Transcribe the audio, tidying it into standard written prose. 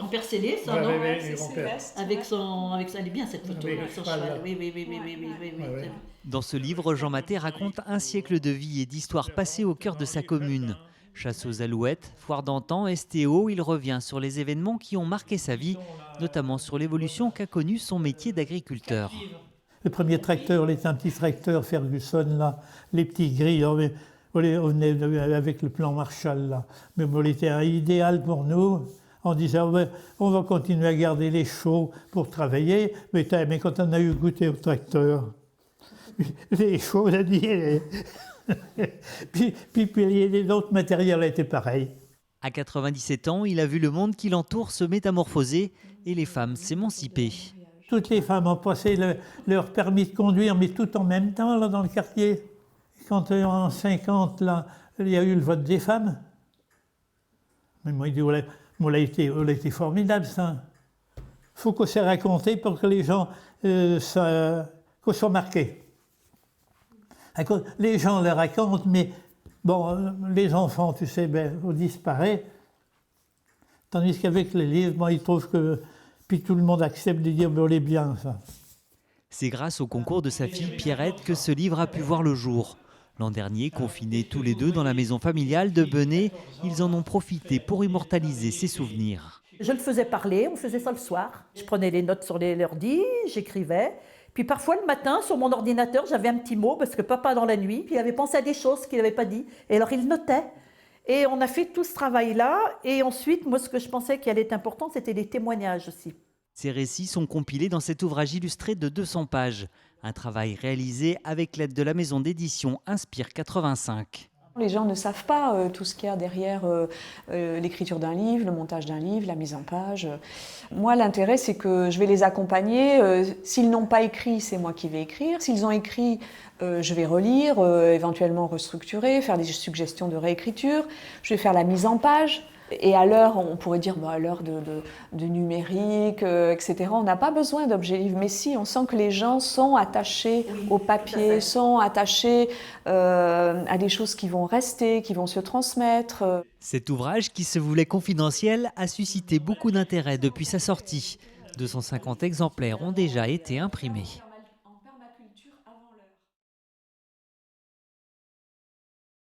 En percellé, ça, Ouais, non? ouais, C'est Sylvestre. Avec son, elle est bien cette photo, Avec avec son le cheval, cheval. là. Oui. Ouais, ouais. Dans ce livre, Jean Maté raconte un siècle de vie et d'histoire passée au cœur de sa commune. Chasse aux alouettes, foire d'antan, STO, il revient sur les événements qui ont marqué sa vie, notamment sur l'évolution qu'a connue son métier d'agriculteur. Le premier tracteur, c'était un petit tracteur Ferguson, là, les petits gris, on venait avec le plan Marshall, là. Mais bon, il était idéal pour nous. On disait, on va continuer à garder les chaux pour travailler, mais quand on a eu goûté au tracteur, les chaux, on a dit, puis les autres matériels étaient pareils. À 97 ans, il a vu le monde qui l'entoure se métamorphoser et les femmes s'émanciper. Toutes les femmes ont passé leur permis de conduire, mais tout en même temps, là, dans le quartier. Quand en 50, là, il y a eu le vote des femmes. Mais moi, il dit, on a été formidable, ça. Il faut qu'on s'est raconté pour que les gens qu'on soit marqués. Les gens le racontent, mais bon, les enfants, tu sais, on disparaît. Tandis qu'avec les livres, bon, ils trouvent que... Puis tout le monde accepte de dire, on est bien, ça. C'est grâce au concours de sa fille Pierrette que ce livre a pu voir le jour. L'an dernier, confinés tous les deux dans la maison familiale de Benay, ils en ont profité pour immortaliser ses souvenirs. Je le faisais parler, on faisait ça le soir. Je prenais les notes sur l'ordi, j'écrivais. Puis parfois le matin, sur mon ordinateur, j'avais un petit mot, parce que papa dans la nuit, puis il avait pensé à des choses qu'il n'avait pas dit. Et alors il notait. Et on a fait tout ce travail-là. Et ensuite, moi, ce que je pensais qui allait être important, c'était les témoignages aussi. Ces récits sont compilés dans cet ouvrage illustré de 200 pages. Un travail réalisé avec l'aide de la maison d'édition Inspire 85. Les gens ne savent pas tout ce qu'il y a derrière l'écriture d'un livre, le montage d'un livre, la mise en page. Moi, l'intérêt, c'est que je vais les accompagner. S'ils n'ont pas écrit, c'est moi qui vais écrire. S'ils ont écrit, je vais relire, éventuellement restructurer, faire des suggestions de réécriture. Je vais faire la mise en page. Et à l'heure, on pourrait dire, à l'heure de numérique, etc., on n'a pas besoin d'objets livres. Mais si, on sent que les gens sont attachés au papier, sont attachés à des choses qui vont rester, qui vont se transmettre. Cet ouvrage, qui se voulait confidentiel, a suscité beaucoup d'intérêt depuis sa sortie. 250 exemplaires ont déjà été imprimés.